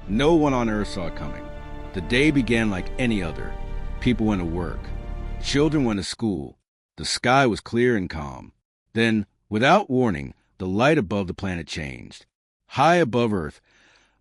No one on Earth saw it coming. The day began like any other. People went to work. Children went to school. The sky was clear and calm. Then, without warning, the light above the planet changed. High above Earth,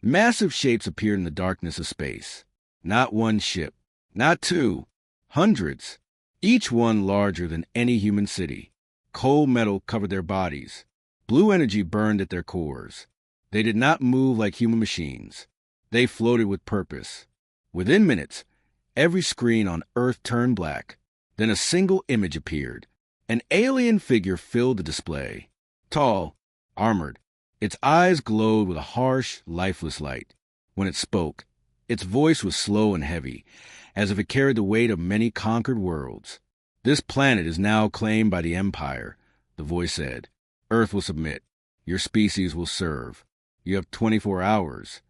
massive shapes appeared in the darkness of space. Not one ship, not two, hundreds, each one larger than any human city. Cold metal covered their bodies. Blue energy burned at their cores. They did not move like human machines. They floated with purpose. Within minutes, every screen on Earth turned black. Then a single image appeared. An alien figure filled the display. Tall, armored. Its eyes glowed with a harsh, lifeless light. When it spoke, its voice was slow and heavy, as if it carried the weight of many conquered worlds. "This planet is now claimed by the Empire," the voice said. "Earth will submit. Your species will serve. You have 24 hours.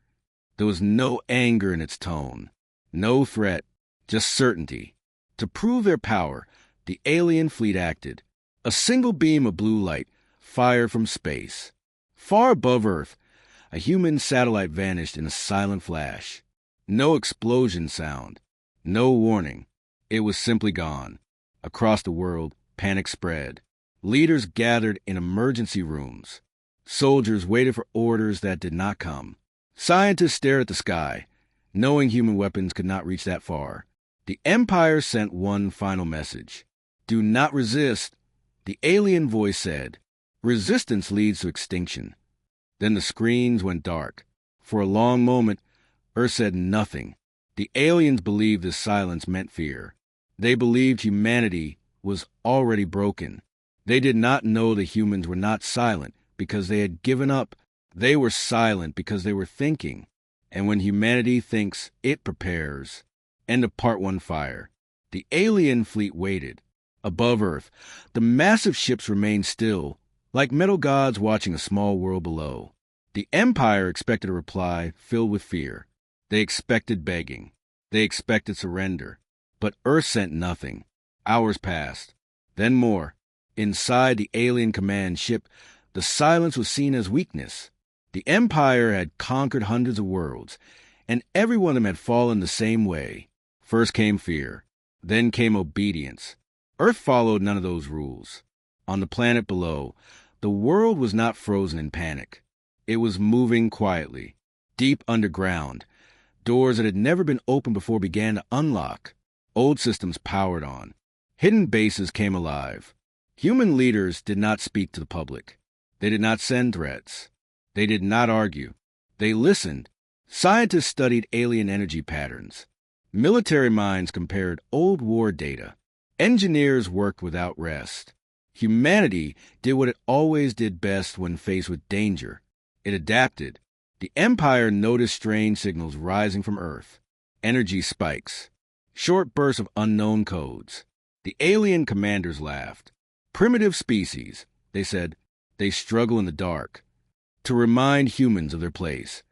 There was no anger in its tone, no threat, just certainty. To prove their power, the alien fleet acted. A single beam of blue light fired from space. Far above Earth, a human satellite vanished in a silent flash. No explosion sound, no warning. It was simply gone. Across the world, panic spread. Leaders gathered in emergency rooms. Soldiers waited for orders that did not come. Scientists stared at the sky, knowing human weapons could not reach that far. The Empire sent one final message. "Do not resist," the alien voice said. "Resistance leads to extinction." Then the screens went dark. For a long moment, Earth said nothing. The aliens believed this silence meant fear. They believed humanity was already broken. They did not know the humans were not silent because they had given up. They were silent because they were thinking. And when humanity thinks, it prepares. End of Part 1 Fire. The alien fleet waited. Above Earth, the massive ships remained still, like metal gods watching a small world below. The Empire expected a reply filled with fear. They expected begging. They expected surrender. But Earth sent nothing. Hours passed. Then more. Inside the alien command ship, the silence was seen as weakness. The Empire had conquered hundreds of worlds, and every one of them had fallen the same way. First came fear. Then came obedience. Earth followed none of those rules. On the planet below, the world was not frozen in panic. It was moving quietly. Deep underground, doors that had never been opened before began to unlock. Old systems powered on. Hidden bases came alive. Human leaders did not speak to the public. They did not send threats. They did not argue. They listened. Scientists studied alien energy patterns. Military minds compared old war data. Engineers worked without rest. Humanity did what it always did best when faced with danger. It adapted. The Empire noticed strange signals rising from Earth. Energy spikes. Short bursts of unknown codes. The alien commanders laughed. Primitive species, they said, they struggle in the dark. To remind humans of their place,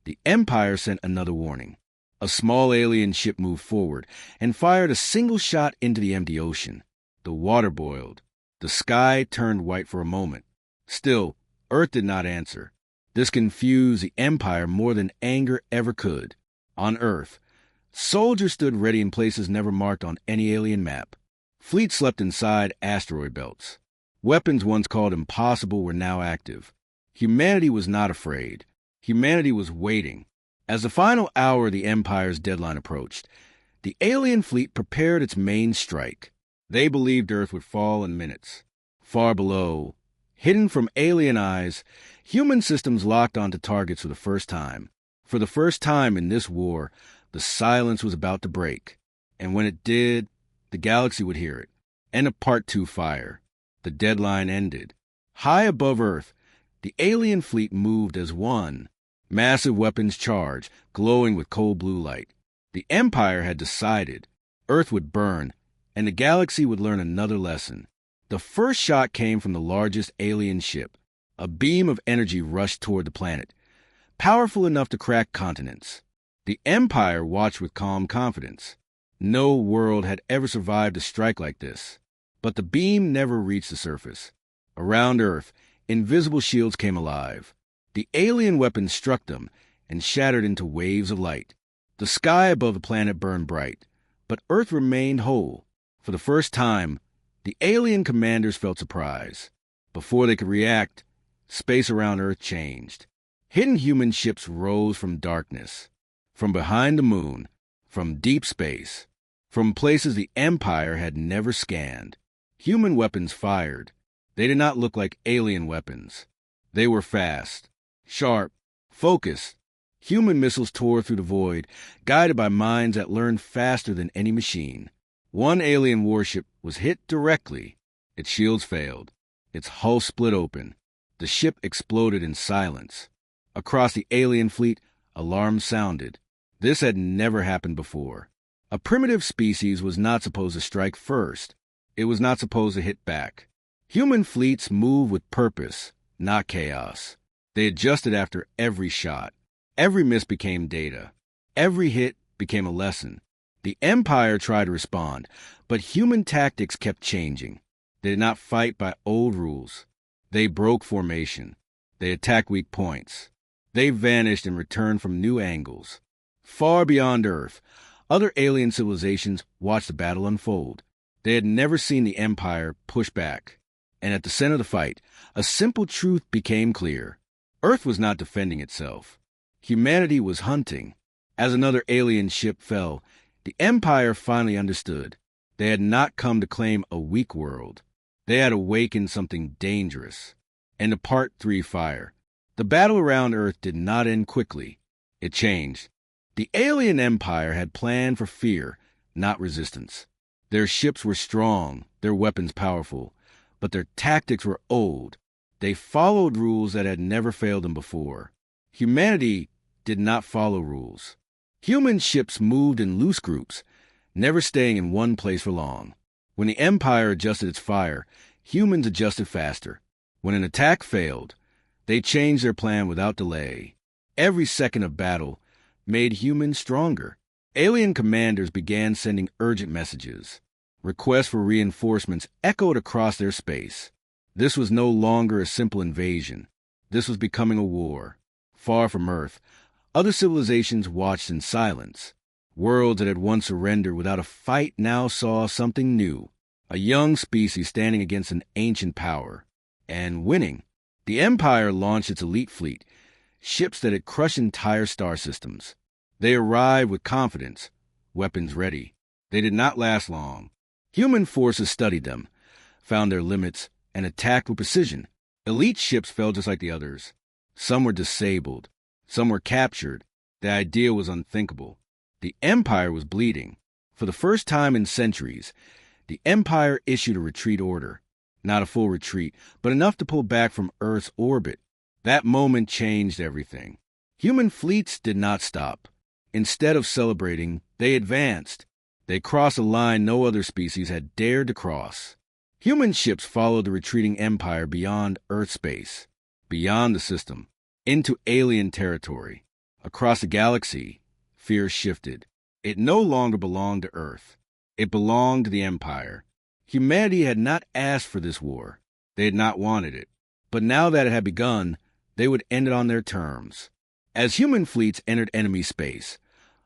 the Empire sent another warning. A small alien ship moved forward and fired a single shot into the empty ocean. The water boiled. The sky turned white for a moment. Still, Earth did not answer. This confused the Empire more than anger ever could. On Earth, soldiers stood ready in places never marked on any alien map. Fleets slept inside asteroid belts. Weapons once called impossible were now active. Humanity was not afraid. Humanity was waiting. As the final hour of the Empire's deadline approached, the alien fleet prepared its main strike. They believed Earth would fall in minutes. Far below, hidden from alien eyes, human systems locked onto targets for the first time. For the first time in this war, the silence was about to break. And when it did, the galaxy would hear it. End of Part 2 Fire. The deadline ended. High above Earth, the alien fleet moved as one. Massive weapons charged, glowing with cold blue light. The Empire had decided Earth would burn, and the galaxy would learn another lesson. The first shot came from the largest alien ship. A beam of energy rushed toward the planet, powerful enough to crack continents. The Empire watched with calm confidence. No world had ever survived a strike like this. But the beam never reached the surface. Around Earth, invisible shields came alive. The alien weapon struck them, and shattered into waves of light. The sky above the planet burned bright, but Earth remained whole. For the first time, the alien commanders felt surprise. Before they could react, space around Earth changed. Hidden human ships rose from darkness, from behind the moon, from deep space, from places the Empire had never scanned. Human weapons fired. They did not look like alien weapons. They were fast, sharp, focused. Human missiles tore through the void, guided by minds that learned faster than any machine. One alien warship was hit directly. Its shields failed. Its hull split open. The ship exploded in silence. Across the alien fleet, alarms sounded. This had never happened before. A primitive species was not supposed to strike first. It was not supposed to hit back. Human fleets move with purpose, not chaos. They adjusted after every shot. Every miss became data. Every hit became a lesson. The Empire tried to respond, but human tactics kept changing. They did not fight by old rules. They broke formation. They attacked weak points. They vanished and returned from new angles. Far beyond Earth, other alien civilizations watched the battle unfold. They had never seen the Empire push back. And at the center of the fight, a simple truth became clear. Earth was not defending itself. Humanity was hunting. As another alien ship fell, the Empire finally understood. They had not come to claim a weak world. They had awakened something dangerous. And the Part 3 fire. The battle around Earth did not end quickly. It changed. The alien Empire had planned for fear, not resistance. Their ships were strong, their weapons powerful, but their tactics were old. They followed rules that had never failed them before. Humanity did not follow rules. Human ships moved in loose groups, never staying in one place for long. When the Empire adjusted its fire, humans adjusted faster. When an attack failed, they changed their plan without delay. Every second of battle made humans stronger. Alien commanders began sending urgent messages. Requests for reinforcements echoed across their space. This was no longer a simple invasion. This was becoming a war. Far from Earth, other civilizations watched in silence. Worlds that had once surrendered without a fight now saw something new. A young species standing against an ancient power. And winning. The Empire launched its elite fleet, ships that had crushed entire star systems. They arrived with confidence, weapons ready. They did not last long. Human forces studied them, found their limits, and attacked with precision. Elite ships fell just like the others. Some were disabled. Some were captured. The idea was unthinkable. The Empire was bleeding. For the first time in centuries, the Empire issued a retreat order. Not a full retreat, but enough to pull back from Earth's orbit. That moment changed everything. Human fleets did not stop. Instead of celebrating, they advanced. They crossed a line no other species had dared to cross. Human ships followed the retreating Empire beyond Earth space, beyond the system, into alien territory. Across the galaxy, fear shifted. It no longer belonged to Earth. It belonged to the Empire. Humanity had not asked for this war. They had not wanted it. But now that it had begun, they would end it on their terms. As human fleets entered enemy space,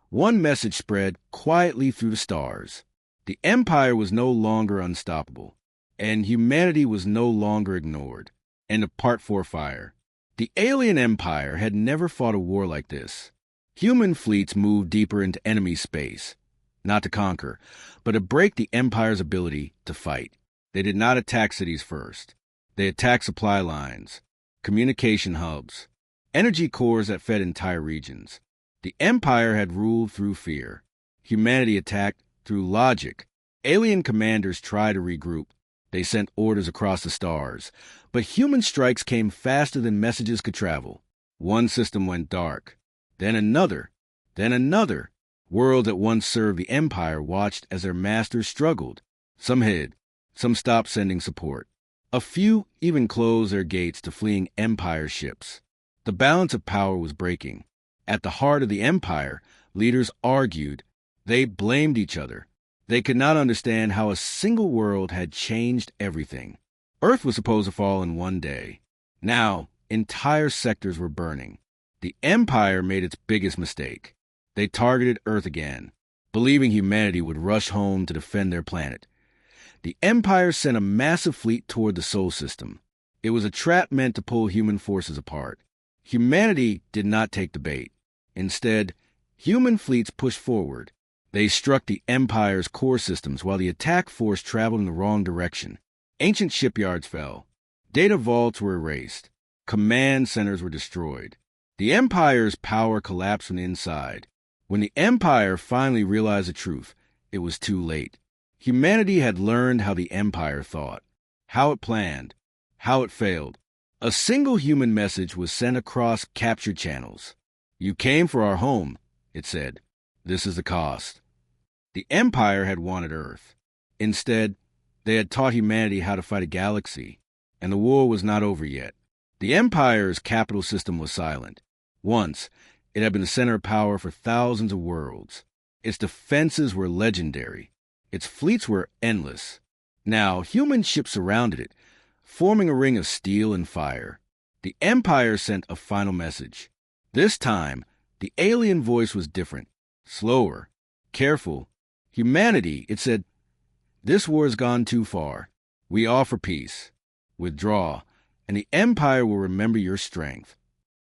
one message spread quietly through the stars. The Empire was no longer unstoppable, and humanity was no longer ignored. End of Part 4 fire. The alien Empire had never fought a war like this. Human fleets moved deeper into enemy space, not to conquer, but to break the Empire's ability to fight. They did not attack cities first. They attacked supply lines, communication hubs, energy cores that fed entire regions. The Empire had ruled through fear. Humanity attacked through logic. Alien commanders tried to regroup. They sent orders across the stars. But human strikes came faster than messages could travel. One system went dark. Then another. Then another. Worlds that once served the Empire watched as their masters struggled. Some hid. Some stopped sending support. A few even closed their gates to fleeing Empire ships. The balance of power was breaking. At the heart of the Empire, leaders argued. They blamed each other. They could not understand how a single world had changed everything. Earth was supposed to fall in one day. Now, entire sectors were burning. The Empire made its biggest mistake. They targeted Earth again, believing humanity would rush home to defend their planet. The Empire sent a massive fleet toward the Sol system. It was a trap meant to pull human forces apart. Humanity did not take the bait. Instead, human fleets pushed forward. They struck the Empire's core systems while the attack force traveled in the wrong direction. Ancient shipyards fell. Data vaults were erased. Command centers were destroyed. The Empire's power collapsed from the inside. When the Empire finally realized the truth, it was too late. Humanity had learned how the Empire thought, how it planned, how it failed. A single human message was sent across captured channels. "You came for our home," it said. "This is the cost." The Empire had wanted Earth. Instead, they had taught humanity how to fight a galaxy, and the war was not over yet. The Empire's capital system was silent. Once, it had been the center of power for thousands of worlds. Its defenses were legendary. Its fleets were endless. Now, human ships surrounded it, forming a ring of steel and fire. The Empire sent a final message. This time, the alien voice was different, slower, careful. "Humanity," it said, "this war has gone too far. We offer peace. Withdraw, and the Empire will remember your strength."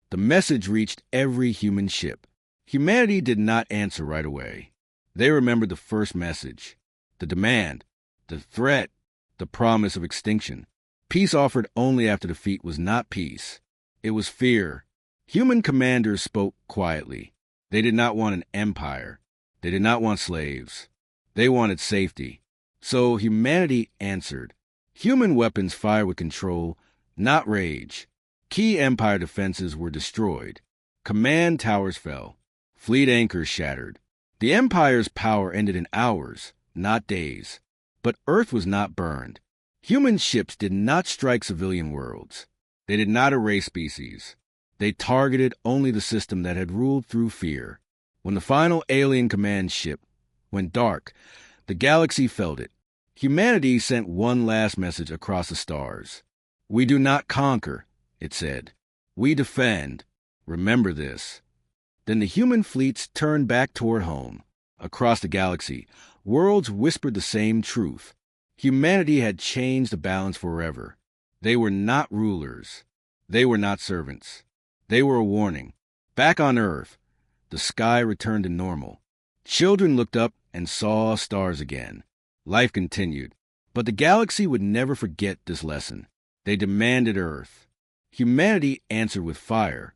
The message reached every human ship. Humanity did not answer right away. They remembered the first message, the demand, the threat, the promise of extinction. Peace offered only after defeat was not peace. It was fear. Human commanders spoke quietly. They did not want an empire. They did not want slaves. They wanted safety. So humanity answered. Human weapons fired with control, not rage. Key Empire defenses were destroyed. Command towers fell. Fleet anchors shattered. The Empire's power ended in hours, not days. But Earth was not burned. Human ships did not strike civilian worlds. They did not erase species. They targeted only the system that had ruled through fear. When the final alien command ship went dark, the galaxy felt it. Humanity sent one last message across the stars. "We do not conquer," it said. "We defend. Remember this." Then the human fleets turned back toward home. Across the galaxy, worlds whispered the same truth. Humanity had changed the balance forever. They were not rulers. They were not servants. They were a warning. Back on Earth, the sky returned to normal. Children looked up and saw stars again. Life continued. But the galaxy would never forget this lesson. They demanded Earth. Humanity answered with fire.